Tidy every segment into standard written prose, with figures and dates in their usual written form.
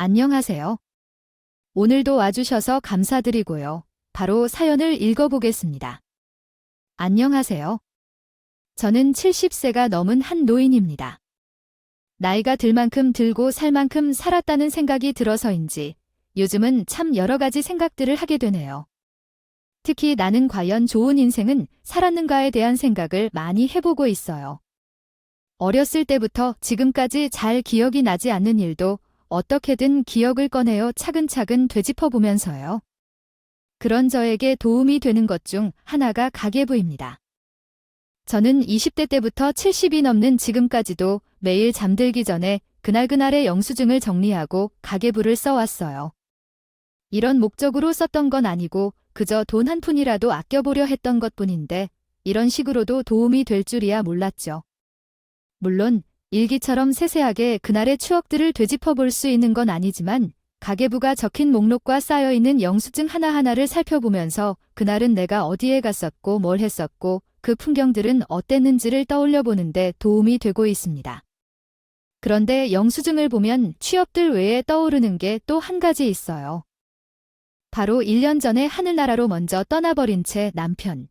안녕하세요. 오늘도 와주셔서 감사드리고요. 바로 사연을 읽어보겠습니다. 안녕하세요. 저는 70세가 넘은 한 노인입니다. 나이가 들 만큼 들고 살 만큼 살았다는 생각이 들어서인지 요즘은 참 여러 가지 생각들을 하게 되네요. 특히 나는 과연 좋은 인생은 살았는가에 대한 생각을 많이 해보고 있어요. 어렸을 때부터 지금까지 잘 기억이 나지 않는 일도 어떻게든 기억을 꺼내어 차근차근 되짚어보면서요. 그런 저에게 도움이 되는 것 중 하나가 가계부입니다. 저는 20대 때부터 70이 넘는 지금까지도 매일 잠들기 전에 그날그날의 영수증을 정리하고 가계부를 써왔어요. 이런 목적으로 썼던 건 아니고 그저 돈 한 푼이라도 아껴보려 했던 것뿐인데 이런 식으로도 도움이 될 줄이야 몰랐죠. 물론 일기처럼 세세하게 그날의 추억들을 되짚어볼 수 있는 건 아니지만 가계부가 적힌 목록과 쌓여있는 영수증 하나하나를 살펴보면서 그날은 내가 어디에 갔었고 뭘 했었고 그 풍경들은 어땠는지를 떠올려보는데 도움이 되고 있습니다. 그런데 영수증을 보면 취업들 외에 떠오르는 게 또 한 가지 있어요. 바로 1년 전에 하늘나라로 먼저 떠나버린 채 남편.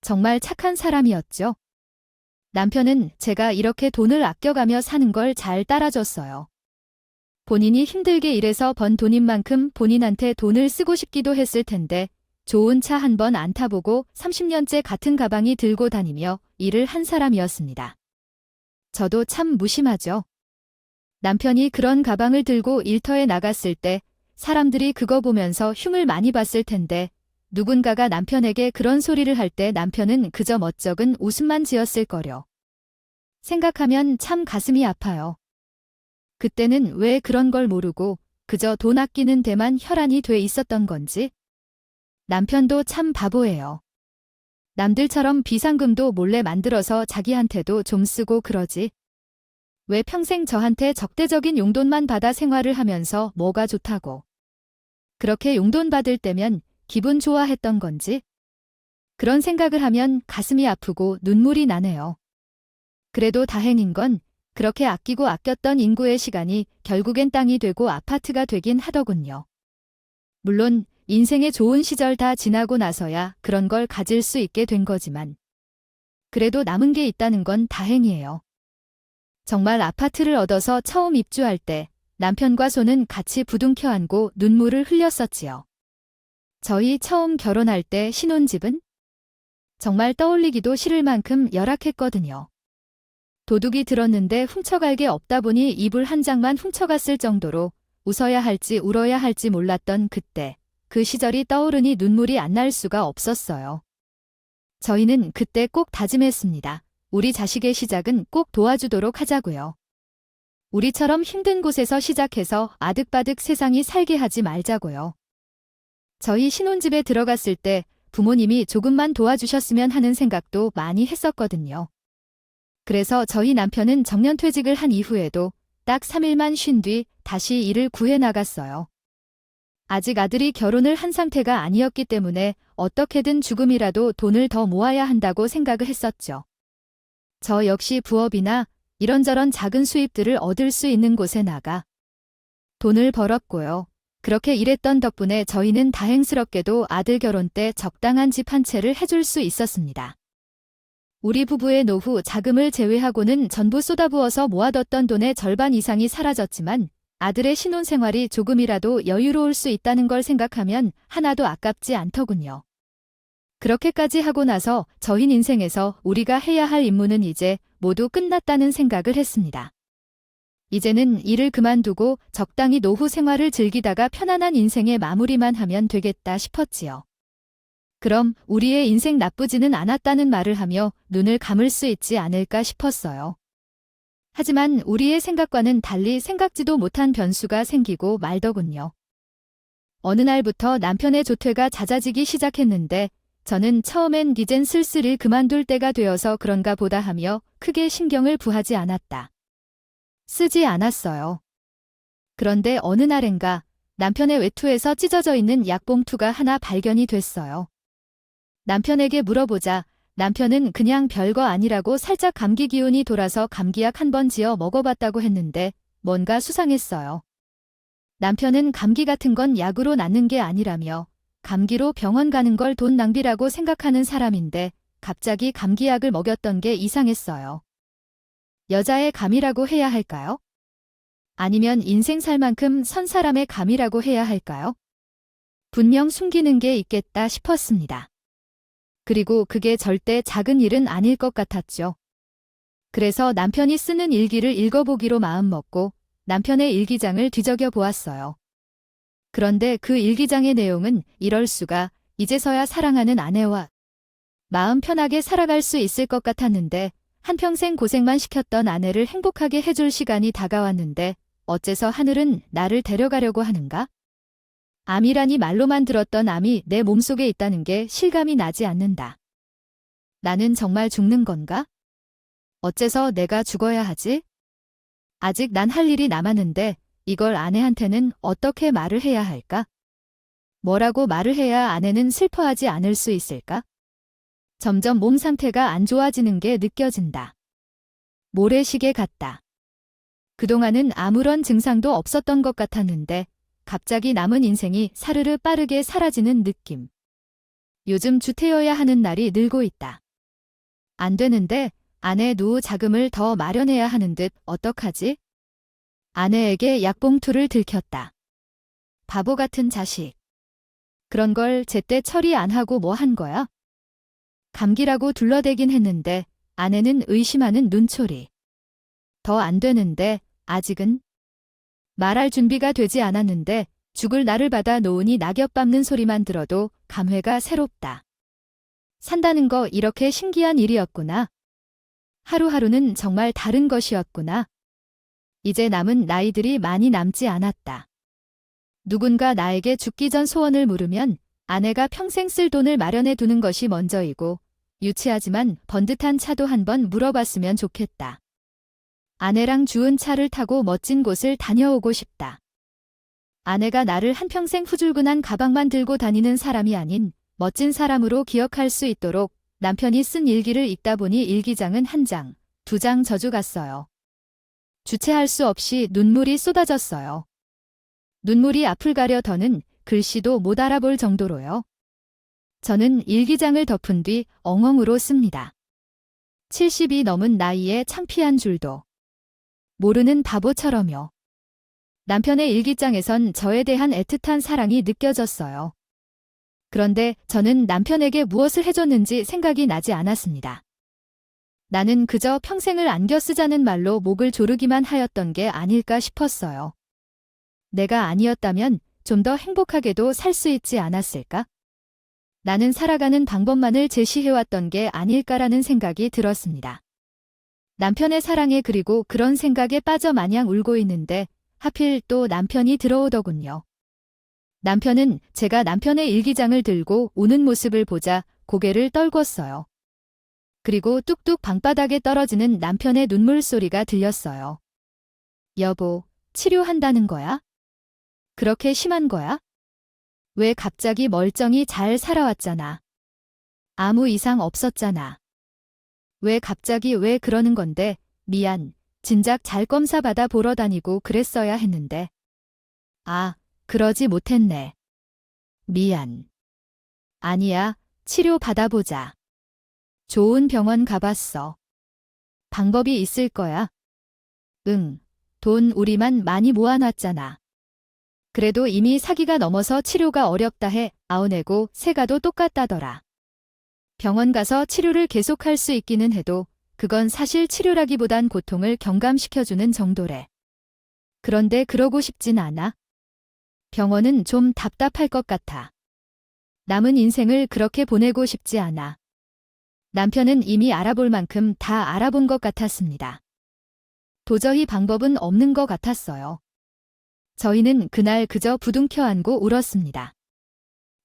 정말 착한 사람이었죠. 남편은 제가 이렇게 돈을 아껴가며 사는 걸 잘 따라줬어요. 본인이 힘들게 일해서 번 돈인 만큼 본인한테 돈을 쓰고 싶기도 했을 텐데 좋은 차 한 번 안 타보고 30년째 같은 가방이 들고 다니며 일을 한 사람이었습니다. 저도 참 무심하죠. 남편이 그런 가방을 들고 일터에 나갔을 때 사람들이 그거 보면서 흉을 많이 봤을 텐데 누군가가 남편에게 그런 소리를 할 때 남편은 그저 멋쩍은 웃음만 지었을 거려. 생각하면 참 가슴이 아파요. 그때는 왜 그런 걸 모르고 그저 돈 아끼는 데만 혈안이 돼 있었던 건지. 남편도 참 바보예요. 남들처럼 비상금도 몰래 만들어서 자기한테도 좀 쓰고 그러지. 왜 평생 저한테 적대적인 용돈만 받아 생활을 하면서 뭐가 좋다고. 그렇게 용돈 받을 때면 기분 좋아했던 건지. 그런 생각을 하면 가슴이 아프고 눈물이 나네요. 그래도 다행인 건 그렇게 아끼고 아꼈던 인구의 시간이 결국엔 땅이 되고 아파트가 되긴 하더군요. 물론 인생의 좋은 시절 다 지나고 나서야 그런 걸 가질 수 있게 된 거지만 그래도 남은 게 있다는 건 다행이에요. 정말 아파트를 얻어서 처음 입주할 때 남편과 손은 같이 부둥켜 안고 눈물을 흘렸었지요. 저희 처음 결혼할 때 신혼집은 정말 떠올리기도 싫을 만큼 열악했거든요. 도둑이 들었는데 훔쳐갈 게 없다 보니 이불 한 장만 훔쳐갔을 정도로 웃어야 할지 울어야 할지 몰랐던 그때, 그 시절이 떠오르니 눈물이 안 날 수가 없었어요. 저희는 그때 꼭 다짐했습니다. 우리 자식의 시작은 꼭 도와주도록 하자고요. 우리처럼 힘든 곳에서 시작해서 아득바득 세상이 살게 하지 말자고요. 저희 신혼집에 들어갔을 때 부모님이 조금만 도와주셨으면 하는 생각도 많이 했었거든요. 그래서 저희 남편은 정년퇴직을 한 이후에도 딱 3일만 쉰 뒤 다시 일을 구해 나갔어요. 아직 아들이 결혼을 한 상태가 아니었기 때문에 어떻게든 죽음이라도 돈을 더 모아야 한다고 생각을 했었죠. 저 역시 부업이나 이런저런 작은 수입들을 얻을 수 있는 곳에 나가 돈을 벌었고요. 그렇게 일했던 덕분에 저희는 다행스럽게도 아들 결혼 때 적당한 집 한 채를 해줄 수 있었습니다. 우리 부부의 노후 자금을 제외하고는 전부 쏟아부어서 모아뒀던 돈의 절반 이상이 사라졌지만 아들의 신혼생활이 조금이라도 여유로울 수 있다는 걸 생각하면 하나도 아깝지 않더군요. 그렇게까지 하고 나서 저희 인생에서 우리가 해야 할 임무는 이제 모두 끝났다는 생각을 했습니다. 이제는 일을 그만두고 적당히 노후 생활을 즐기다가 편안한 인생의 마무리만 하면 되겠다 싶었지요. 그럼 우리의 인생 나쁘지는 않았다는 말을 하며 눈을 감을 수 있지 않을까 싶었어요. 하지만 우리의 생각과는 달리 생각지도 못한 변수가 생기고 말더군요. 어느 날부터 남편의 조퇴가 잦아지기 시작했는데 저는 처음엔 이젠 슬슬 일 그만둘 때가 되어서 그런가 보다 하며 크게 신경을 부하지 않았다. 쓰지 않았어요. 그런데 어느 날엔가 남편의 외투에서 찢어져 있는 약봉투가 하나 발견이 됐어요. 남편에게 물어보자 남편은 그냥 별거 아니라고 살짝 감기 기운이 돌아서 감기약 한 번 지어 먹어봤다고 했는데 뭔가 수상했어요. 남편은 감기 같은 건 약으로 낫는 게 아니라며 감기로 병원 가는 걸 돈 낭비라고 생각하는 사람인데 갑자기 감기약을 먹였던 게 이상했어요. 여자의 감이라고 해야 할까요? 아니면 인생 살 만큼 선 사람의 감이라고 해야 할까요? 분명 숨기는 게 있겠다 싶었습니다. 그리고 그게 절대 작은 일은 아닐 것 같았죠. 그래서 남편이 쓰는 일기를 읽어보기로 마음먹고 남편의 일기장을 뒤적여 보았어요. 그런데 그 일기장의 내용은 이럴 수가, 이제서야 사랑하는 아내와 마음 편하게 살아갈 수 있을 것 같았는데 한평생 고생만 시켰던 아내를 행복하게 해줄 시간이 다가왔는데 어째서 하늘은 나를 데려가려고 하는가? 암이라니 말로만 들었던 암이 내 몸속에 있다는 게 실감이 나지 않는다. 나는 정말 죽는 건가? 어째서 내가 죽어야 하지? 아직 난 할 일이 남았는데 이걸 아내한테는 어떻게 말을 해야 할까? 뭐라고 말을 해야 아내는 슬퍼하지 않을 수 있을까? 점점 몸 상태가 안 좋아지는 게 느껴진다. 모래시계 같다. 그동안은 아무런 증상도 없었던 것 같았는데 갑자기 남은 인생이 사르르 빠르게 사라지는 느낌. 요즘 주태여야 하는 날이 늘고 있다. 안 되는데 아내 노후 자금을 더 마련해야 하는 듯 어떡하지? 아내에게 약봉투를 들켰다. 바보 같은 자식. 그런 걸 제때 처리 안 하고 뭐 한 거야? 감기라고 둘러대긴 했는데 아내는 의심하는 눈초리. 더 안 되는데 아직은? 말할 준비가 되지 않았는데 죽을 나를 받아 놓으니 낙엽 밟는 소리만 들어도 감회가 새롭다. 산다는 거 이렇게 신기한 일이었구나. 하루하루는 정말 다른 것이었구나. 이제 남은 나이들이 많이 남지 않았다. 누군가 나에게 죽기 전 소원을 물으면 아내가 평생 쓸 돈을 마련해 두는 것이 먼저이고 유치하지만 번듯한 차도 한번 물어봤으면 좋겠다. 아내랑 주운 차를 타고 멋진 곳을 다녀오고 싶다. 아내가 나를 한평생 후줄근한 가방만 들고 다니는 사람이 아닌 멋진 사람으로 기억할 수 있도록 남편이 쓴 일기를 읽다 보니 일기장은 한 장, 두 장 져주갔어요. 주체할 수 없이 눈물이 쏟아졌어요. 눈물이 앞을 가려 더는 글씨도 못 알아볼 정도로요. 저는 일기장을 덮은 뒤 엉엉 울었습니다. 70이 넘은 나이에 창피한 줄도 모르는 바보처럼요. 남편의 일기장에선 저에 대한 애틋한 사랑이 느껴졌어요. 그런데 저는 남편에게 무엇을 해줬는지 생각이 나지 않았습니다. 나는 그저 평생을 안겨 쓰자는 말로 목을 조르기만 하였던 게 아닐까 싶었어요. 내가 아니었다면 좀 더 행복하게도 살 수 있지 않았을까? 나는 살아가는 방법만을 제시해왔던 게 아닐까라는 생각이 들었습니다. 남편의 사랑에 그리고 그런 생각에 빠져 마냥 울고 있는데 하필 또 남편이 들어오더군요. 남편은 제가 남편의 일기장을 들고 우는 모습을 보자 고개를 떨궜어요. 그리고 뚝뚝 방바닥에 떨어지는 남편의 눈물 소리가 들렸어요. 여보, 치료한다는 거야? 그렇게 심한 거야? 왜 갑자기 멀쩡히 잘 살아왔잖아. 아무 이상 없었잖아. 왜 갑자기 왜 그러는 건데, 미안, 진작 잘 검사 받아 보러 다니고 그랬어야 했는데. 아, 그러지 못했네. 미안. 아니야, 치료 받아보자. 좋은 병원 가봤어. 방법이 있을 거야. 응, 돈 우리만 많이 모아놨잖아. 그래도 이미 사기가 넘어서 치료가 어렵다 해 아우내고 세가도 똑같다더라. 병원 가서 치료를 계속할 수 있기는 해도 그건 사실 치료라기보단 고통을 경감시켜주는 정도래. 그런데 그러고 싶진 않아. 병원은 좀 답답할 것 같아. 남은 인생을 그렇게 보내고 싶지 않아. 남편은 이미 알아볼 만큼 다 알아본 것 같았습니다. 도저히 방법은 없는 것 같았어요. 저희는 그날 그저 부둥켜 안고 울었습니다.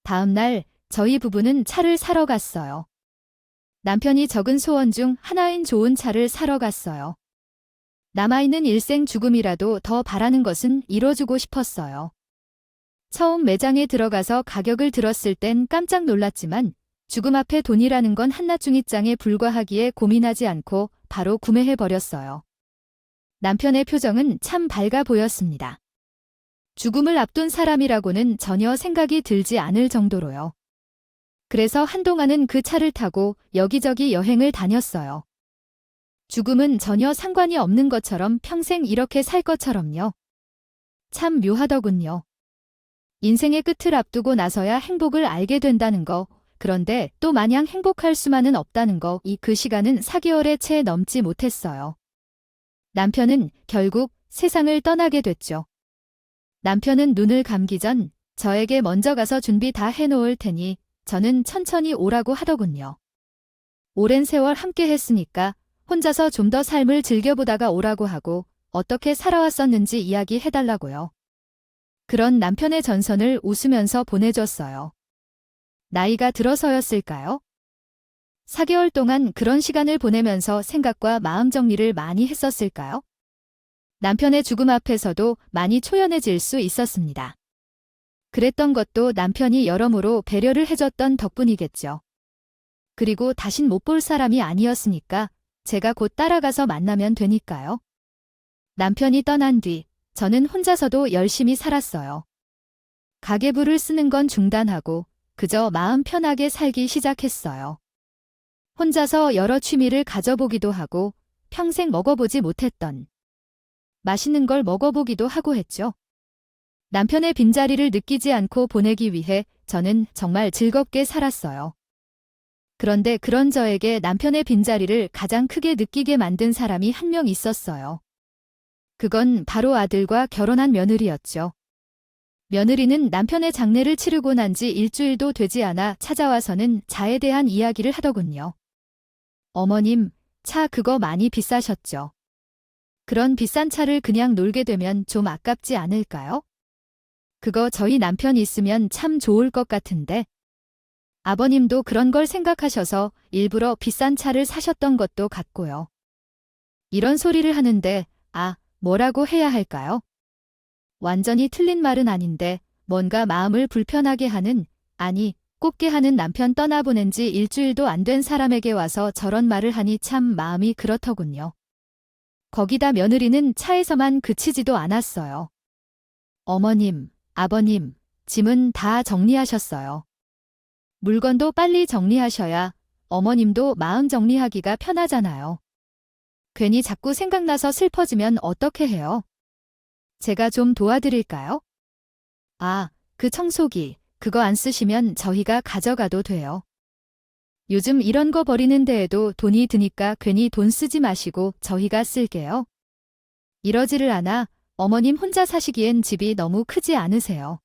다음 날 저희 부부는 차를 사러 갔어요. 남편이 적은 소원 중 하나인 좋은 차를 사러 갔어요. 남아있는 일생 죽음이라도 더 바라는 것은 이뤄주고 싶었어요. 처음 매장에 들어가서 가격을 들었을 땐 깜짝 놀랐지만 죽음 앞에 돈이라는 건 한낱 중이장에 불과하기에 고민하지 않고 바로 구매해버렸어요. 남편의 표정은 참 밝아 보였습니다. 죽음을 앞둔 사람이라고는 전혀 생각이 들지 않을 정도로요. 그래서 한동안은 그 차를 타고 여기저기 여행을 다녔어요. 죽음은 전혀 상관이 없는 것처럼 평생 이렇게 살 것처럼요. 참 묘하더군요. 인생의 끝을 앞두고 나서야 행복을 알게 된다는 거, 그런데 또 마냥 행복할 수만은 없다는 거, 그 시간은 4개월에 채 넘지 못했어요. 남편은 결국 세상을 떠나게 됐죠. 남편은 눈을 감기 전 저에게 먼저 가서 준비 다 해놓을 테니 저는 천천히 오라고 하더군요. 오랜 세월 함께 했으니까 혼자서 좀 더 삶을 즐겨보다가 오라고 하고 어떻게 살아왔었는지 이야기해달라고요. 그런 남편의 전선을 웃으면서 보내줬어요. 나이가 들어서였을까요? 4개월 동안 그런 시간을 보내면서 생각과 마음 정리를 많이 했었을까요? 남편의 죽음 앞에서도 많이 초연해질 수 있었습니다. 그랬던 것도 남편이 여러모로 배려를 해줬던 덕분이겠죠. 그리고 다신 못 볼 사람이 아니었으니까 제가 곧 따라가서 만나면 되니까요. 남편이 떠난 뒤 저는 혼자서도 열심히 살았어요. 가계부를 쓰는 건 중단하고 그저 마음 편하게 살기 시작했어요. 혼자서 여러 취미를 가져보기도 하고 평생 먹어보지 못했던 맛있는 걸 먹어보기도 하고 했죠. 남편의 빈자리를 느끼지 않고 보내기 위해 저는 정말 즐겁게 살았어요. 그런데 그런 저에게 남편의 빈자리를 가장 크게 느끼게 만든 사람이 한 명 있었어요. 그건 바로 아들과 결혼한 며느리였죠. 며느리는 남편의 장례를 치르고 난 지 일주일도 되지 않아 찾아와서는 차에 대한 이야기를 하더군요. 어머님, 차 그거 많이 비싸셨죠? 그런 비싼 차를 그냥 놀게 되면 좀 아깝지 않을까요? 그거 저희 남편 있으면 참 좋을 것 같은데. 아버님도 그런 걸 생각하셔서 일부러 비싼 차를 사셨던 것도 같고요. 이런 소리를 하는데, 뭐라고 해야 할까요? 완전히 틀린 말은 아닌데 뭔가 마음을 불편하게 하는, 꼽게 하는 남편 떠나보낸 지 일주일도 안 된 사람에게 와서 저런 말을 하니 참 마음이 그렇더군요. 거기다 며느리는 차에서만 그치지도 않았어요. 어머님, 아버님, 짐은 다 정리하셨어요. 물건도 빨리 정리하셔야 어머님도 마음 정리하기가 편하잖아요. 괜히 자꾸 생각나서 슬퍼지면 어떻게 해요? 제가 좀 도와드릴까요? 그 청소기, 그거 안 쓰시면 저희가 가져가도 돼요. 요즘 이런 거 버리는 데에도 돈이 드니까 괜히 돈 쓰지 마시고 저희가 쓸게요. 이러지를 않아 어머님 혼자 사시기엔 집이 너무 크지 않으세요?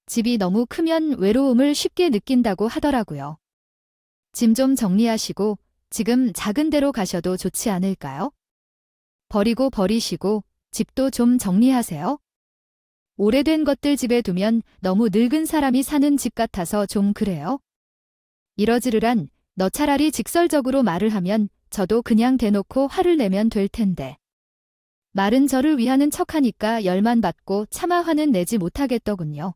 집이 너무 크면 외로움을 쉽게 느낀다고 하더라고요. 짐 좀 정리하시고 지금 작은 데로 가셔도 좋지 않을까요? 버리고 버리시고 집도 좀 정리하세요. 오래된 것들 집에 두면 너무 늙은 사람이 사는 집 같아서 좀 그래요. 이러지르란 너 차라리 직설적으로 말을 하면 저도 그냥 대놓고 화를 내면 될 텐데. 말은 저를 위하는 척하니까 열만 받고 차마 화는 내지 못하겠더군요.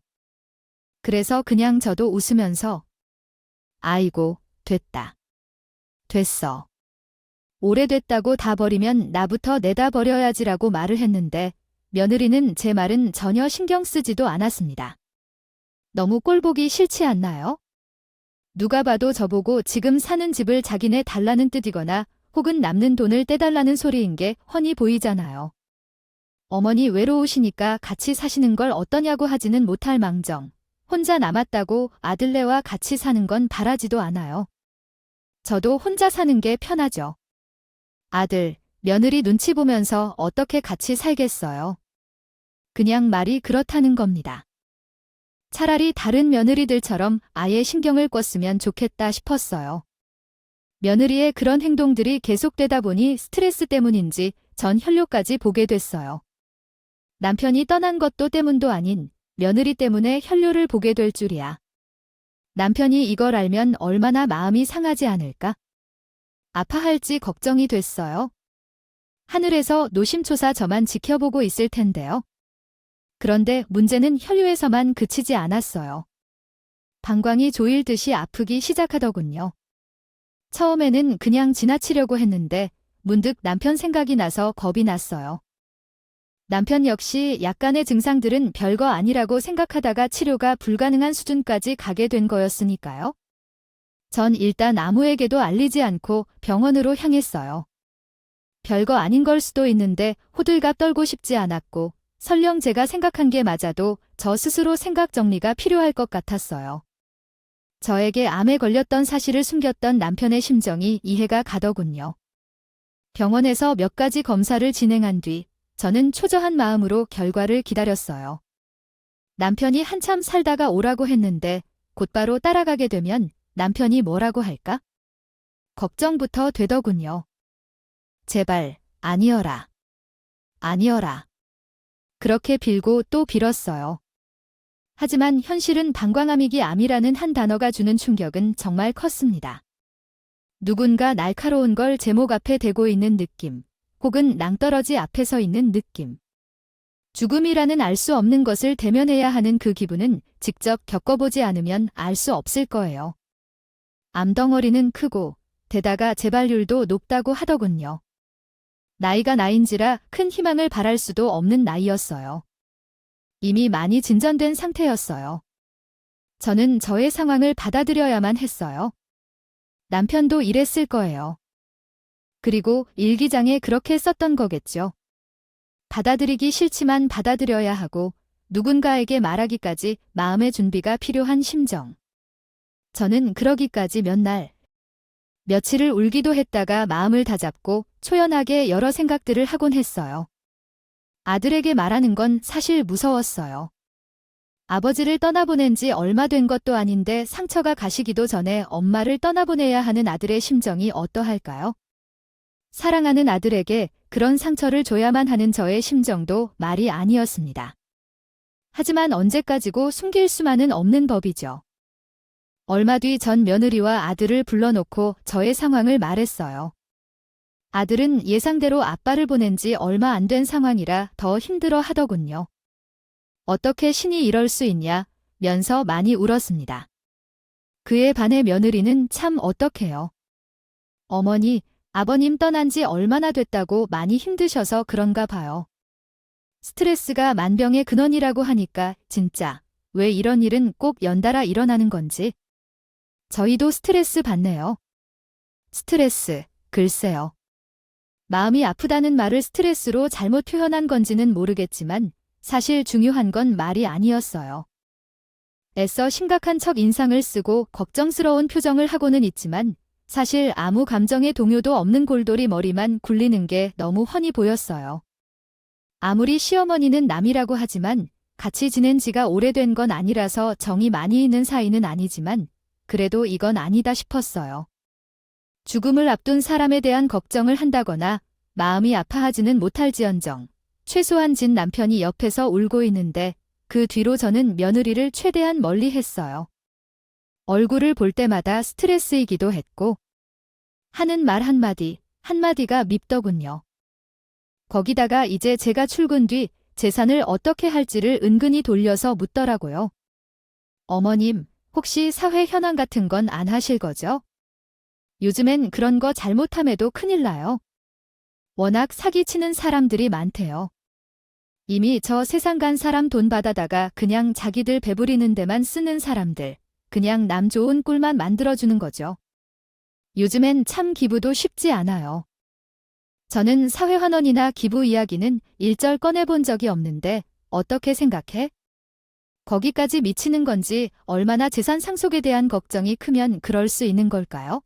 그래서 그냥 저도 웃으면서 아이고, 됐다. 됐어. 오래됐다고 다 버리면 나부터 내다 버려야지라고 말을 했는데 며느리는 제 말은 전혀 신경 쓰지도 않았습니다. 너무 꼴보기 싫지 않나요? 누가 봐도 저보고 지금 사는 집을 자기네 달라는 뜻이거나 혹은 남는 돈을 떼달라는 소리인 게 훤히 보이잖아요. 어머니 외로우시니까 같이 사시는 걸 어떠냐고 하지는 못할 망정. 혼자 남았다고 아들네와 같이 사는 건 바라지도 않아요. 저도 혼자 사는 게 편하죠. 아들, 며느리 눈치 보면서 어떻게 같이 살겠어요. 그냥 말이 그렇다는 겁니다. 차라리 다른 며느리들처럼 아예 신경을 껐으면 좋겠다 싶었어요. 며느리의 그런 행동들이 계속되다 보니 스트레스 때문인지 전 혈뇨까지 보게 됐어요. 남편이 떠난 것도 때문도 아닌 며느리 때문에 혈뇨를 보게 될 줄이야. 남편이 이걸 알면 얼마나 마음이 상하지 않을까? 아파할지 걱정이 됐어요. 하늘에서 노심초사 저만 지켜보고 있을 텐데요. 그런데 문제는 혈뇨에서만 그치지 않았어요. 방광이 조일듯이 아프기 시작하더군요. 처음에는 그냥 지나치려고 했는데 문득 남편 생각이 나서 겁이 났어요. 남편 역시 약간의 증상들은 별거 아니라고 생각하다가 치료가 불가능한 수준까지 가게 된 거였으니까요. 전 일단 아무에게도 알리지 않고 병원으로 향했어요. 별거 아닌 걸 수도 있는데 호들갑 떨고 싶지 않았고 설령 제가 생각한 게 맞아도 저 스스로 생각 정리가 필요할 것 같았어요. 저에게 암에 걸렸던 사실을 숨겼던 남편의 심정이 이해가 가더군요. 병원에서 몇 가지 검사를 진행한 뒤 저는 초조한 마음으로 결과를 기다렸어요. 남편이 한참 살다가 오라고 했는데 곧바로 따라가게 되면 남편이 뭐라고 할까? 걱정부터 되더군요. 제발 아니어라. 아니어라. 그렇게 빌고 또 빌었어요. 하지만 현실은 방광암이기 암이라는 한 단어가 주는 충격은 정말 컸습니다. 누군가 날카로운 걸 제목 앞에 대고 있는 느낌, 혹은 낭떠러지 앞에 서 있는 느낌. 죽음이라는 알 수 없는 것을 대면해야 하는 그 기분은 직접 겪어보지 않으면 알 수 없을 거예요. 암덩어리는 크고 게다가 재발률도 높다고 하더군요. 나이가 나인지라 큰 희망을 바랄 수도 없는 나이였어요. 이미 많이 진전된 상태였어요. 저는 저의 상황을 받아들여야만 했어요. 남편도 이랬을 거예요. 그리고 일기장에 그렇게 썼던 거겠죠. 받아들이기 싫지만 받아들여야 하고 누군가에게 말하기까지 마음의 준비가 필요한 심정. 저는 그러기까지 몇 날, 며칠을 울기도 했다가 마음을 다잡고 초연하게 여러 생각들을 하곤 했어요. 아들에게 말하는 건 사실 무서웠어요. 아버지를 떠나보낸 지 얼마 된 것도 아닌데 상처가 가시기도 전에 엄마를 떠나보내야 하는 아들의 심정이 어떠할까요? 사랑하는 아들에게 그런 상처를 줘야만 하는 저의 심정도 말이 아니었습니다. 하지만 언제까지고 숨길 수만은 없는 법이죠. 얼마 뒤 전 며느리와 아들을 불러놓고 저의 상황을 말했어요. 아들은 예상대로 아빠를 보낸 지 얼마 안 된 상황이라 더 힘들어 하더군요. 어떻게 신이 이럴 수 있냐 면서 많이 울었습니다. 그에 반해 며느리는 참 어떡해요. 어머니, 아버님 떠난 지 얼마나 됐다고 많이 힘드셔서 그런가 봐요. 스트레스가 만병의 근원이라고 하니까 진짜 왜 이런 일은 꼭 연달아 일어나는 건지. 저희도 스트레스 받네요. 스트레스, 글쎄요. 마음이 아프다는 말을 스트레스로 잘못 표현한 건지는 모르겠지만 사실 중요한 건 말이 아니었어요. 애써 심각한 척 인상을 쓰고 걱정스러운 표정을 하고는 있지만 사실 아무 감정의 동요도 없는 골돌이 머리만 굴리는 게 너무 훤히 보였어요. 아무리 시어머니는 남이라고 하지만 같이 지낸 지가 오래된 건 아니라서 정이 많이 있는 사이는 아니지만 그래도 이건 아니다 싶었어요. 죽음을 앞둔 사람에 대한 걱정을 한다거나 마음이 아파하지는 못할지언정 최소한 진 남편이 옆에서 울고 있는데 그 뒤로 저는 며느리를 최대한 멀리 했어요. 얼굴을 볼 때마다 스트레스이기도 했고 하는 말 한마디, 한마디가 밉더군요. 거기다가 이제 제가 출근 뒤 재산을 어떻게 할지를 은근히 돌려서 묻더라고요. 어머님, 혹시 사회 현황 같은 건 안 하실 거죠? 요즘엔 그런 거 잘못함에도 큰일 나요. 워낙 사기치는 사람들이 많대요. 이미 저 세상 간 사람 돈 받아다가 그냥 자기들 배부리는 데만 쓰는 사람들, 그냥 남 좋은 꼴만 만들어주는 거죠. 요즘엔 참 기부도 쉽지 않아요. 저는 사회환원이나 기부 이야기는 일절 꺼내본 적이 없는데 어떻게 생각해? 거기까지 미치는 건지 얼마나 재산 상속에 대한 걱정이 크면 그럴 수 있는 걸까요?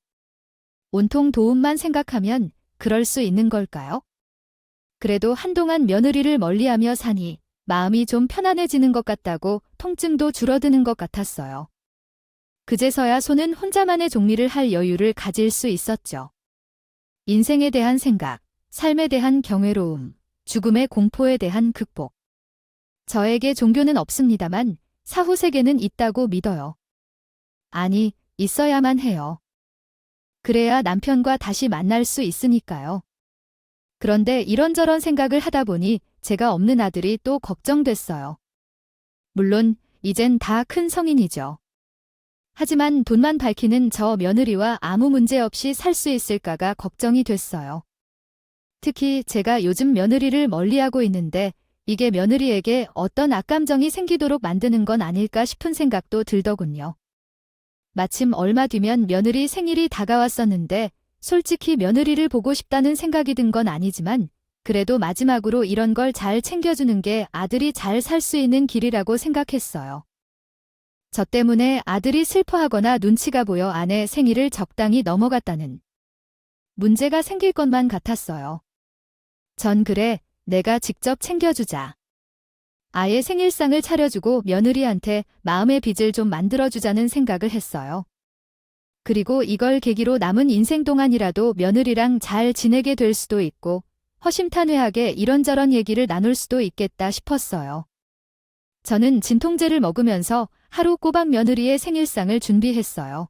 온통 도움만 생각하면 그럴 수 있는 걸까요? 그래도 한동안 며느리를 멀리하며 사니 마음이 좀 편안해지는 것 같다고 통증도 줄어드는 것 같았어요. 그제서야 손은 혼자만의 정리를 할 여유를 가질 수 있었죠. 인생에 대한 생각, 삶에 대한 경외로움, 죽음의 공포에 대한 극복. 저에게 종교는 없습니다만 사후 세계는 있다고 믿어요. 아니, 있어야만 해요. 그래야 남편과 다시 만날 수 있으니까요. 그런데 이런저런 생각을 하다 보니 제가 없는 아들이 또 걱정됐어요. 물론 이젠 다 큰 성인이죠. 하지만 돈만 밝히는 저 며느리와 아무 문제 없이 살 수 있을까가 걱정이 됐어요. 특히 제가 요즘 며느리를 멀리하고 있는데 이게 며느리에게 어떤 악감정이 생기도록 만드는 건 아닐까 싶은 생각도 들더군요. 마침 얼마 뒤면 며느리 생일이 다가왔었는데 솔직히 며느리를 보고 싶다는 생각이 든 건 아니지만 그래도 마지막으로 이런 걸 잘 챙겨주는 게 아들이 잘 살 수 있는 길이라고 생각했어요. 저 때문에 아들이 슬퍼하거나 눈치가 보여 아내 생일을 적당히 넘어갔다는 문제가 생길 것만 같았어요. 전 그래, 내가 직접 챙겨주자. 아예 생일상을 차려주고 며느리한테 마음의 빚을 좀 만들어주자는 생각을 했어요. 그리고 이걸 계기로 남은 인생 동안이라도 며느리랑 잘 지내게 될 수도 있고 허심탄회하게 이런저런 얘기를 나눌 수도 있겠다 싶었어요. 저는 진통제를 먹으면서 하루 꼬박 며느리의 생일상을 준비했어요.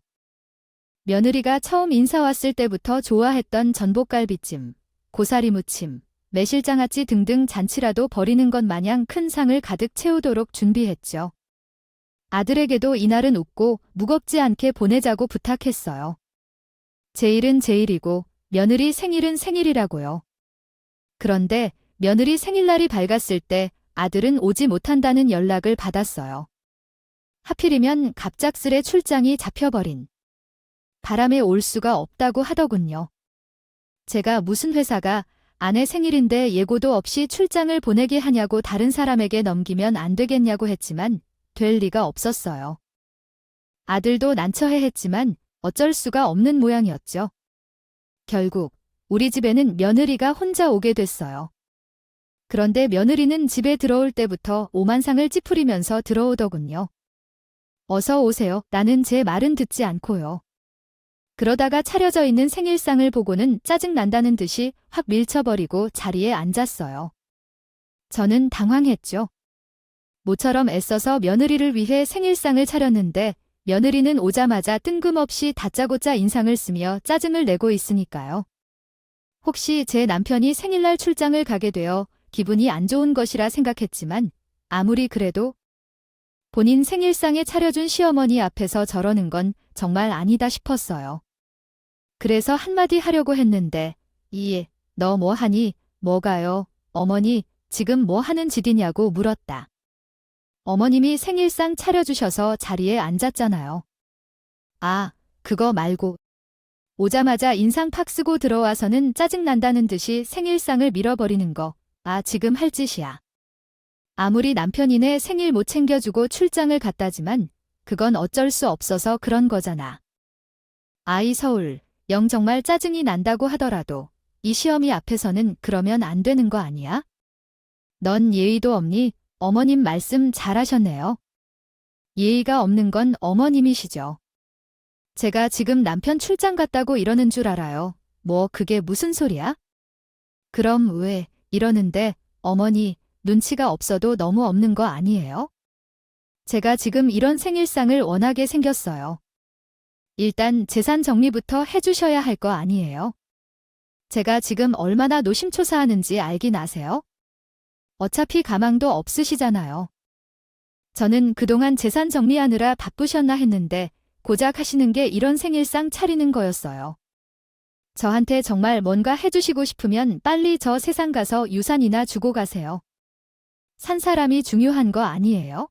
며느리가 처음 인사 왔을 때부터 좋아했던 전복갈비찜, 고사리 무침, 매실장아찌 등등 잔치라도 버리는 것 마냥 큰 상을 가득 채우도록 준비했죠. 아들에게도 이날은 웃고 무겁지 않게 보내자고 부탁했어요. 제 일은 제 일이고 며느리 생일은 생일이라고요. 그런데 며느리 생일날이 밝았을 때 아들은 오지 못한다는 연락을 받았어요. 하필이면 갑작스레 출장이 잡혀버린 바람에 올 수가 없다고 하더군요. 제가 무슨 회사가 아내 생일인데 예고도 없이 출장을 보내게 하냐고 다른 사람에게 넘기면 안 되겠냐고 했지만 될 리가 없었어요. 아들도 난처해했지만 어쩔 수가 없는 모양이었죠. 결국 우리 집에는 며느리가 혼자 오게 됐어요. 그런데 며느리는 집에 들어올 때부터 오만상을 찌푸리면서 들어오더군요. 어서 오세요. 나는 제 말은 듣지 않고요. 그러다가 차려져 있는 생일상을 보고는 짜증난다는 듯이 확 밀쳐버리고 자리에 앉았어요. 저는 당황했죠. 모처럼 애써서 며느리를 위해 생일상을 차렸는데 며느리는 오자마자 뜬금없이 다짜고짜 인상을 쓰며 짜증을 내고 있으니까요. 혹시 제 남편이 생일날 출장을 가게 되어 기분이 안 좋은 것이라 생각했지만 아무리 그래도 본인 생일상에 차려준 시어머니 앞에서 저러는 건 정말 아니다 싶었어요. 그래서 한마디 하려고 했는데 너 뭐 하니? 뭐가요? 어머니, 지금 뭐 하는 짓이냐고 물었다. 어머님이 생일상 차려주셔서 자리에 앉았잖아요. 아, 그거 말고. 오자마자 인상 팍 쓰고 들어와서는 짜증난다는 듯이 생일상을 밀어버리는 거. 아, 지금 할 짓이야. 아무리 남편이네 생일 못 챙겨주고 출장을 갔다지만 그건 어쩔 수 없어서 그런 거잖아. 아이 서울, 영 정말 짜증이 난다고 하더라도 이 시어미 앞에서는 그러면 안 되는 거 아니야? 넌 예의도 없니? 어머님 말씀 잘하셨네요. 예의가 없는 건 어머님이시죠. 제가 지금 남편 출장 갔다고 이러는 줄 알아요. 뭐 그게 무슨 소리야? 그럼 왜 이러는데 어머니 눈치가 없어도 너무 없는 거 아니에요? 제가 지금 이런 생일상을 원하게 생겼어요. 일단 재산 정리부터 해주셔야 할 거 아니에요? 제가 지금 얼마나 노심초사하는지 알긴 아세요? 어차피 가망도 없으시잖아요. 저는 그동안 재산 정리하느라 바쁘셨나 했는데 고작 하시는 게 이런 생일상 차리는 거였어요. 저한테 정말 뭔가 해주시고 싶으면 빨리 저 세상 가서 유산이나 주고 가세요. 산 사람이 중요한 거 아니에요?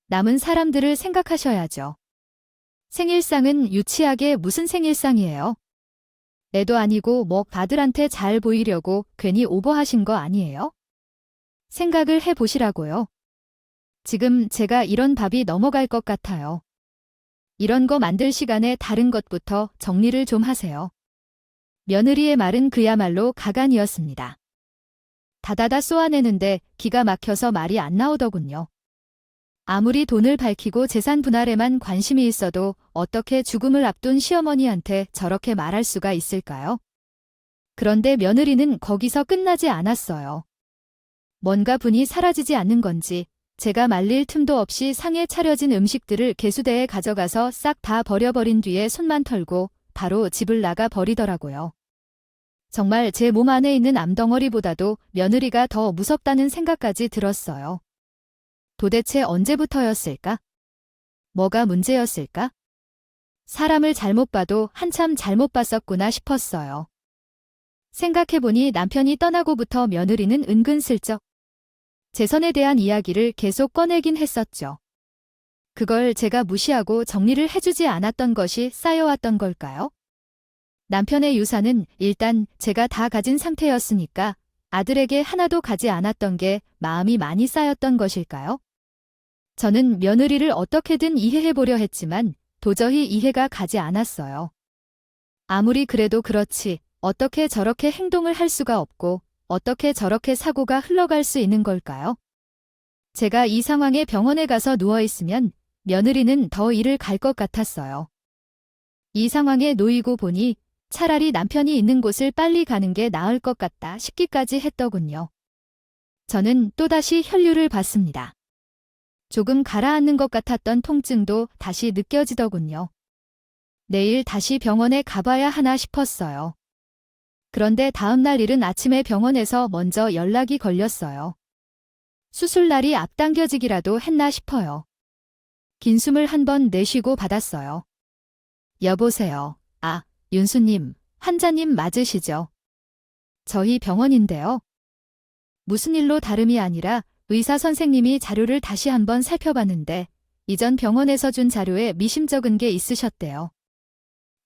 남은 사람들을 생각하셔야죠. 생일상은 유치하게 무슨 생일상이에요? 애도 아니고 뭐 아들한테 잘 보이려고 괜히 오버하신 거 아니에요? 생각을 해보시라고요. 지금 제가 이런 밥이 넘어갈 것 같아요. 이런 거 만들 시간에 다른 것부터 정리를 좀 하세요. 며느리의 말은 그야말로 가관이었습니다. 다다다 쏘아내는데 기가 막혀서 말이 안 나오더군요. 아무리 돈을 밝히고 재산 분할에만 관심이 있어도 어떻게 죽음을 앞둔 시어머니한테 저렇게 말할 수가 있을까요? 그런데 며느리는 거기서 끝나지 않았어요. 뭔가 분이 사라지지 않는 건지 제가 말릴 틈도 없이 상에 차려진 음식들을 개수대에 가져가서 싹 다 버려버린 뒤에 손만 털고 바로 집을 나가 버리더라고요. 정말 제 몸 안에 있는 암덩어리보다도 며느리가 더 무섭다는 생각까지 들었어요. 도대체 언제부터였을까? 뭐가 문제였을까? 사람을 잘못 봐도 한참 잘못 봤었구나 싶었어요. 생각해보니 남편이 떠나고부터 며느리는 은근슬쩍 재산에 대한 이야기를 계속 꺼내긴 했었죠. 그걸 제가 무시하고 정리를 해주지 않았던 것이 쌓여왔던 걸까요? 남편의 유산은 일단 제가 다 가진 상태였으니까 아들에게 하나도 가지 않았던 게 마음이 많이 쌓였던 것일까요? 저는 며느리를 어떻게든 이해해보려 했지만 도저히 이해가 가지 않았어요. 아무리 그래도 그렇지 어떻게 저렇게 행동을 할 수가 없고 어떻게 저렇게 사고가 흘러갈 수 있는 걸까요? 제가 이 상황에 병원에 가서 누워있으면 며느리는 더 일을 갈 것 같았어요. 이 상황에 놓이고 보니 차라리 남편이 있는 곳을 빨리 가는 게 나을 것 같다 싶기까지 했더군요. 저는 또다시 혈류를 받습니다. 조금 가라앉는 것 같았던 통증도 다시 느껴지더군요. 내일 다시 병원에 가봐야 하나 싶었어요. 그런데 다음날 이른 아침에 병원에서 먼저 연락이 걸렸어요. 수술날이 앞당겨지기라도 했나 싶어요. 긴 숨을 한 번 내쉬고 받았어요. 여보세요. 아, 윤수님, 환자님 맞으시죠? 저희 병원인데요. 무슨 일로 다름이 아니라 의사 선생님이 자료를 다시 한번 살펴봤는데 이전 병원에서 준 자료에 미심쩍은 게 있으셨대요.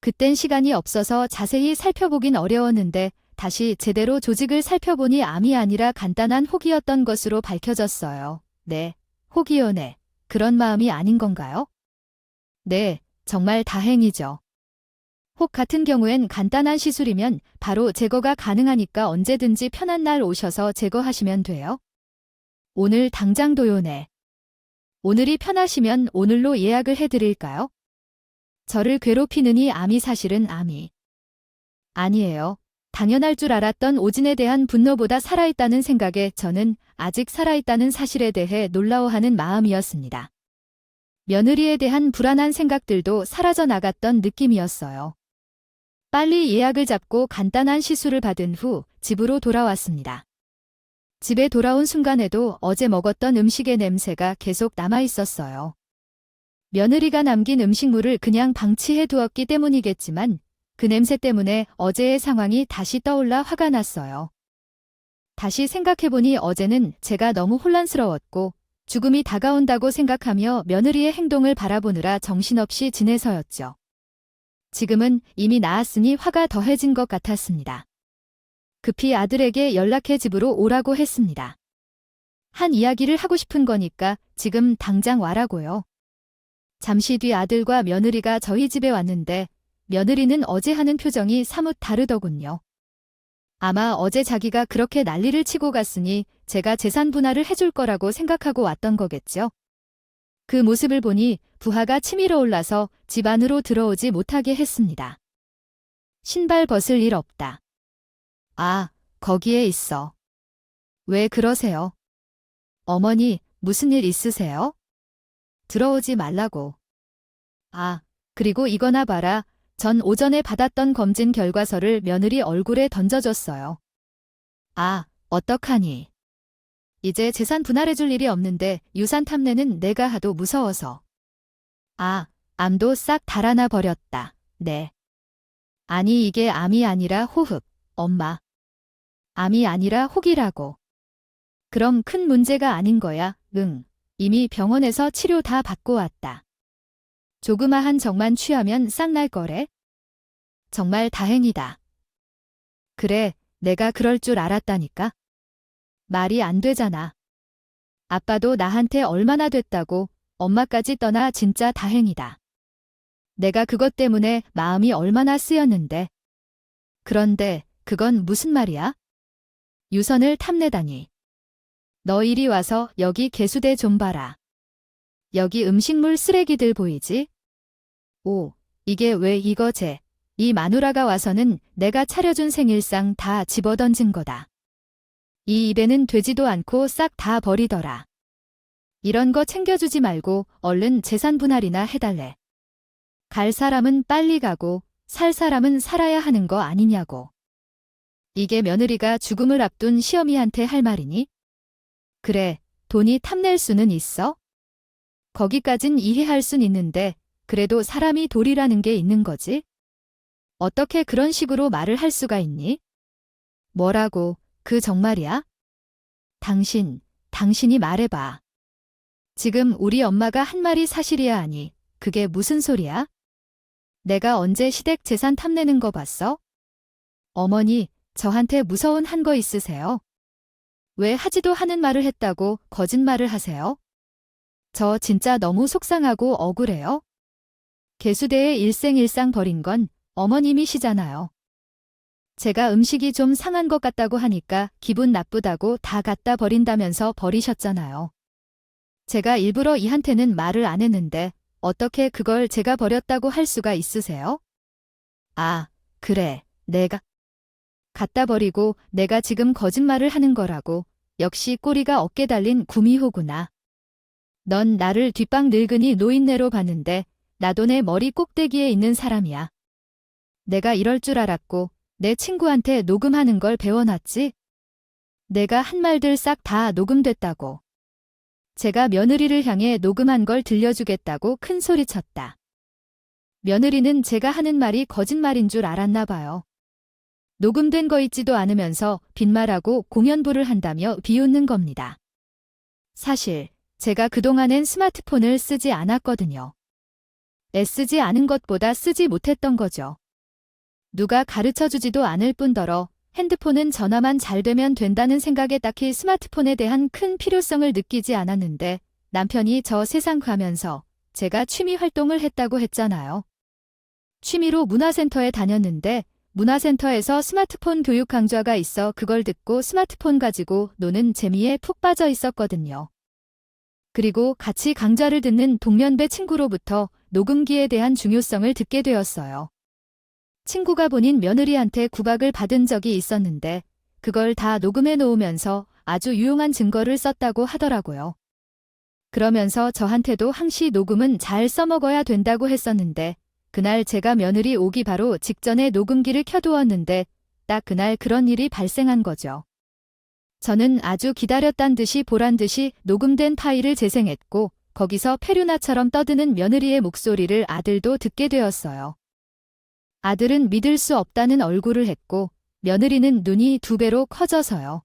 그땐 시간이 없어서 자세히 살펴보긴 어려웠는데 다시 제대로 조직을 살펴보니 암이 아니라 간단한 혹이었던 것으로 밝혀졌어요. 네, 혹이요. 네. 그런 마음이 아닌 건가요? 네, 정말 다행이죠. 혹 같은 경우엔 간단한 시술이면 바로 제거가 가능하니까 언제든지 편한 날 오셔서 제거하시면 돼요. 오늘 당장도요. 네. 오늘이 편하시면 오늘로 예약을 해드릴까요? 저를 괴롭히느니 암이 사실은 암이 아니에요. 당연할 줄 알았던 오진에 대한 분노보다 살아있다는 생각에 저는 아직 살아있다는 사실에 대해 놀라워하는 마음이었습니다. 며느리에 대한 불안한 생각들도 사라져 나갔던 느낌이었어요. 빨리 예약을 잡고 간단한 시술을 받은 후 집으로 돌아왔습니다. 집에 돌아온 순간에도 어제 먹었던 음식의 냄새가 계속 남아있었어요. 며느리가 남긴 음식물을 그냥 방치해 두었기 때문이겠지만 그 냄새 때문에 어제의 상황이 다시 떠올라 화가 났어요. 다시 생각해보니 어제는 제가 너무 혼란스러웠고 죽음이 다가온다고 생각하며 며느리의 행동을 바라보느라 정신없이 지내서였죠. 지금은 이미 나았으니 화가 더해진 것 같았습니다. 급히 아들에게 연락해 집으로 오라고 했습니다. 한 이야기를 하고 싶은 거니까 지금 당장 와라고요. 잠시 뒤 아들과 며느리가 저희 집에 왔는데 며느리는 어제 하는 표정이 사뭇 다르더군요. 아마 어제 자기가 그렇게 난리를 치고 갔으니 제가 재산 분할을 해줄 거라고 생각하고 왔던 거겠죠. 그 모습을 보니 부하가 치밀어 올라서 집 안으로 들어오지 못하게 했습니다. 신발 벗을 일 없다. 아, 거기에 있어. 왜 그러세요? 어머니, 무슨 일 있으세요? 들어오지 말라고. 아, 그리고 이거나 봐라. 전 오전에 받았던 검진 결과서를 며느리 얼굴에 던져줬어요. 아, 어떡하니? 이제 재산 분할해줄 일이 없는데 유산 탐내는 내가 하도 무서워서. 아, 암도 싹 달아나 버렸다. 네. 아니 이게 암이 아니라 호흡, 엄마. 암이 아니라 혹이라고. 그럼 큰 문제가 아닌 거야, 응. 이미 병원에서 치료 다 받고 왔다. 조그마한 정만 취하면 싹 날 거래? 정말 다행이다. 그래, 내가 그럴 줄 알았다니까. 말이 안 되잖아. 아빠도 나한테 얼마나 됐다고 엄마까지 떠나 진짜 다행이다. 내가 그것 때문에 마음이 얼마나 쓰였는데. 그런데 그건 무슨 말이야? 유선을 탐내다니. 너 이리 와서 여기 개수대 좀 봐라. 여기 음식물 쓰레기들 보이지? 오, 이게 왜 이거제? 이 마누라가 와서는 내가 차려준 생일상 다 집어던진 거다. 이 입에는 되지도 않고 싹 다 버리더라. 이런 거 챙겨주지 말고 얼른 재산 분할이나 해달래. 갈 사람은 빨리 가고 살 사람은 살아야 하는 거 아니냐고. 이게 며느리가 죽음을 앞둔 시어미한테 할 말이니? 그래, 돈이 탐낼 수는 있어? 거기까진 이해할 순 있는데 그래도 사람이 도리라는 게 있는 거지? 어떻게 그런 식으로 말을 할 수가 있니? 뭐라고, 그 정말이야? 당신, 당신이 말해봐. 지금 우리 엄마가 한 말이 사실이야 아니, 그게 무슨 소리야? 내가 언제 시댁 재산 탐내는 거 봤어? 어머니, 저한테 무서운 한 거 있으세요? 왜 하지도 않은 말을 했다고 거짓말을 하세요? 저 진짜 너무 속상하고 억울해요. 개수대에 일생일상 버린 건 어머님이시잖아요. 제가 음식이 좀 상한 것 같다고 하니까 기분 나쁘다고 다 갖다 버린다면서 버리셨잖아요. 제가 일부러 이한테는 말을 안 했는데 어떻게 그걸 제가 버렸다고 할 수가 있으세요? 아, 그래, 내가 갖다 버리고 내가 지금 거짓말을 하는 거라고. 역시 꼬리가 어깨 달린 구미호구나. 넌 나를 뒷방 늙은이 노인네로 봤는데 나도 내 머리 꼭대기에 있는 사람이야. 내가 이럴 줄 알았고 내 친구한테 녹음하는 걸 배워놨지? 내가 한 말들 싹 다 녹음됐다고. 제가 며느리를 향해 녹음한 걸 들려주겠다고 큰 소리쳤다. 며느리는 제가 하는 말이 거짓말인 줄 알았나 봐요. 녹음된 거 있지도 않으면서 빈말하고 공연부를 한다며 비웃는 겁니다. 사실 제가 그동안엔 스마트폰을 쓰지 않았거든요. 애쓰지 않은 것보다 쓰지 못했던 거죠. 누가 가르쳐주지도 않을 뿐더러 핸드폰은 전화만 잘 되면 된다는 생각에 딱히 스마트폰에 대한 큰 필요성을 느끼지 않았는데 남편이 저 세상 가면서 제가 취미 활동을 했다고 했잖아요. 취미로 문화센터에 다녔는데 문화센터에서 스마트폰 교육 강좌가 있어 그걸 듣고 스마트폰 가지고 노는 재미에 푹 빠져 있었거든요. 그리고 같이 강좌를 듣는 동년배 친구로부터 녹음기에 대한 중요성을 듣게 되었어요. 친구가 본인 며느리한테 구박을 받은 적이 있었는데 그걸 다 녹음해 놓으면서 아주 유용한 증거를 썼다고 하더라고요. 그러면서 저한테도 항시 녹음은 잘 써먹어야 된다고 했었는데 그날 제가 며느리 오기 바로 직전에 녹음기를 켜두었는데 딱 그날 그런 일이 발생한 거죠. 저는 아주 기다렸단 듯이 보란 듯이 녹음된 파일을 재생했고 거기서 페류나처럼 떠드는 며느리의 목소리를 아들도 듣게 되었어요. 아들은 믿을 수 없다는 얼굴을 했고 며느리는 눈이 2배로 커져서요.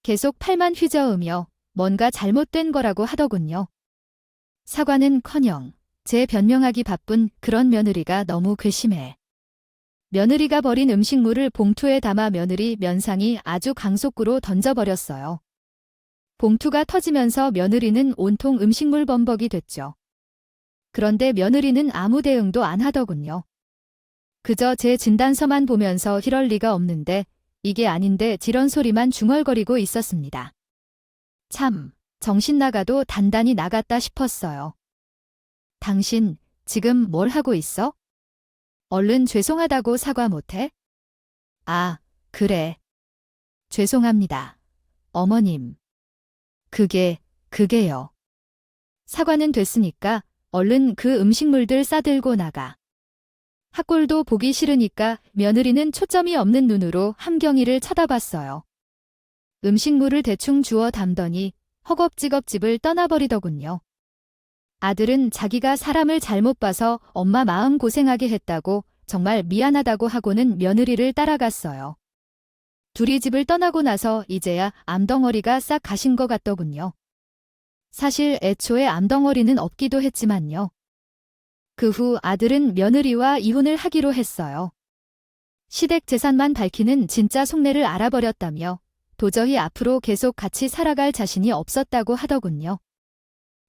계속 팔만 휘저으며 뭔가 잘못된 거라고 하더군요. 사과는커녕 제 변명하기 바쁜 그런 며느리가 너무 괘씸해. 며느리가 버린 음식물을 봉투에 담아 며느리 면상이 아주 강속구로 던져버렸어요. 봉투가 터지면서 며느리는 온통 음식물 범벅이 됐죠. 그런데 며느리는 아무 대응도 안 하더군요. 그저 제 진단서만 보면서 이럴 리가 없는데 이게 아닌데 지런 소리만 중얼거리고 있었습니다. 참, 정신 나가도 단단히 나갔다 싶었어요. 당신 지금 뭘 하고 있어? 얼른 죄송하다고 사과 못해? 아, 그래. 죄송합니다. 어머님. 그게요. 사과는 됐으니까 얼른 그 음식물들 싸들고 나가. 학골도 보기 싫으니까 며느리는 초점이 없는 눈으로 함경이를 쳐다봤어요. 음식물을 대충 주워 담더니 허겁지겁 집을 떠나버리더군요. 아들은 자기가 사람을 잘못 봐서 엄마 마음 고생하게 했다고 정말 미안하다고 하고는 며느리를 따라갔어요. 둘이 집을 떠나고 나서 이제야 암덩어리가 싹 가신 것 같더군요. 사실 애초에 암덩어리는 없기도 했지만요. 그 후 아들은 며느리와 이혼을 하기로 했어요. 시댁 재산만 밝히는 진짜 속내를 알아버렸다며 도저히 앞으로 계속 같이 살아갈 자신이 없었다고 하더군요.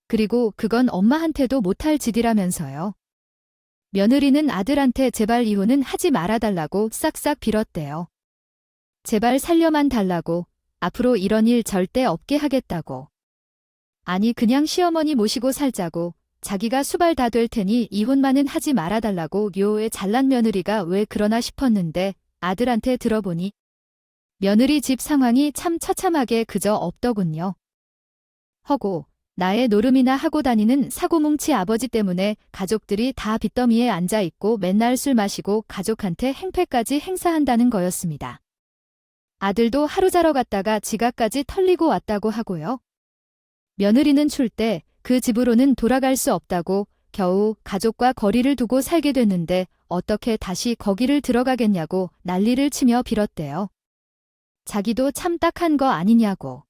그리고 그건 엄마한테도 못할 짓이라면서요. 며느리는 아들한테 제발 이혼은 하지 말아달라고 싹싹 빌었대요. 제발 살려만 달라고, 앞으로 이런 일 절대 없게 하겠다고. 아니 그냥 시어머니 모시고 살자고, 자기가 수발 다 될 테니 이혼만은 하지 말아달라고 묘에 잘난 며느리가 왜 그러나 싶었는데 아들한테 들어보니 며느리 집 상황이 참 처참하게 그저 없더군요. 허고 나의 노름이나 하고 다니는 사고뭉치 아버지 때문에 가족들이 다 빚더미에 앉아있고 맨날 술 마시고 가족한테 행패까지 행사한다는 거였습니다. 아들도 하루 자러 갔다가 지갑까지 털리고 왔다고 하고요. 며느리는 출 때 그 집으로는 돌아갈 수 없다고 겨우 가족과 거리를 두고 살게 됐는데 어떻게 다시 거기를 들어가겠냐고 난리를 치며 빌었대요. 자기도 참 딱한 거 아니냐고.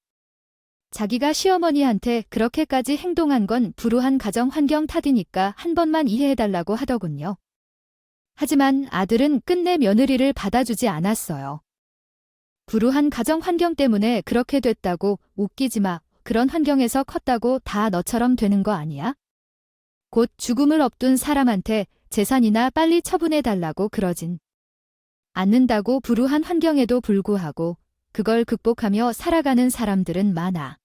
자기가 시어머니한테 그렇게까지 행동한 건 불우한 가정 환경 탓이니까 한 번만 이해해달라고 하더군요. 하지만 아들은 끝내 며느리를 받아주지 않았어요. 불우한 가정 환경 때문에 그렇게 됐다고 웃기지 마. 그런 환경에서 컸다고 다 너처럼 되는 거 아니야? 곧 죽음을 앞둔 사람한테 재산이나 빨리 처분해달라고 그러진 않는다고. 불우한 환경에도 불구하고 그걸 극복하며 살아가는 사람들은 많아.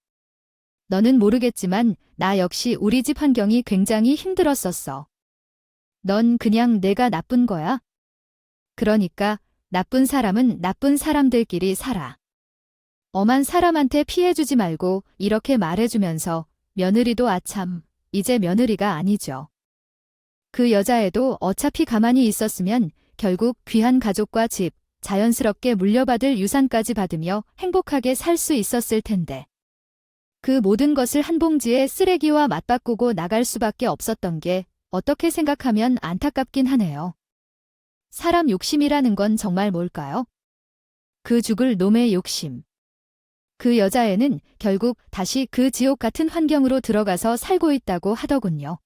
너는 모르겠지만 나 역시 우리 집 환경이 굉장히 힘들었었어. 넌 그냥 내가 나쁜 거야? 그러니까 나쁜 사람은 나쁜 사람들끼리 살아. 엄한 사람한테 피해주지 말고 이렇게 말해주면서 며느리도 아참, 이제 며느리가 아니죠. 그 여자애도 어차피 가만히 있었으면 결국 귀한 가족과 집, 자연스럽게 물려받을 유산까지 받으며 행복하게 살 수 있었을 텐데. 그 모든 것을 한 봉지에 쓰레기와 맞바꾸고 나갈 수밖에 없었던 게 어떻게 생각하면 안타깝긴 하네요. 사람 욕심이라는 건 정말 뭘까요? 그 죽을 놈의 욕심. 그 여자애는 결국 다시 그 지옥 같은 환경으로 들어가서 살고 있다고 하더군요.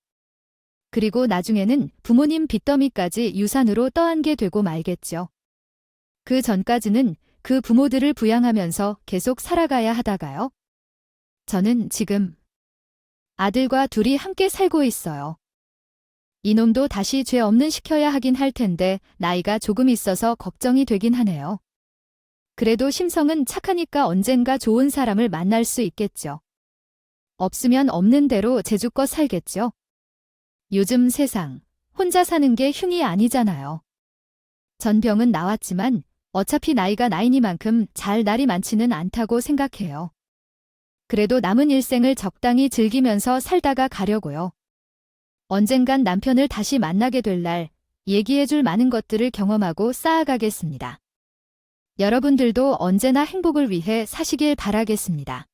그리고 나중에는 부모님 빚더미까지 유산으로 떠안게 되고 말겠죠. 그 전까지는 그 부모들을 부양하면서 계속 살아가야 하다가요. 저는 지금 아들과 둘이 함께 살고 있어요. 이놈도 다시 죄 없는 시켜야 하긴 할 텐데 나이가 조금 있어서 걱정이 되긴 하네요. 그래도 심성은 착하니까 언젠가 좋은 사람을 만날 수 있겠죠. 없으면 없는 대로 제주껏 살겠죠. 요즘 세상, 혼자 사는 게 흉이 아니잖아요. 전병은 나왔지만 어차피 나이가 나이니만큼 잘 날이 많지는 않다고 생각해요. 그래도 남은 일생을 적당히 즐기면서 살다가 가려고요. 언젠간 남편을 다시 만나게 될 날, 얘기해줄 많은 것들을 경험하고 쌓아가겠습니다. 여러분들도 언제나 행복을 위해 사시길 바라겠습니다.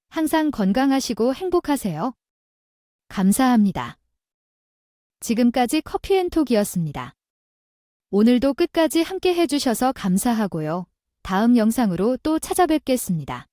항상 건강하시고 행복하세요. 감사합니다. 지금까지 커피앤톡이었습니다. 오늘도 끝까지 함께 해주셔서 감사하고요. 다음 영상으로 또 찾아뵙겠습니다.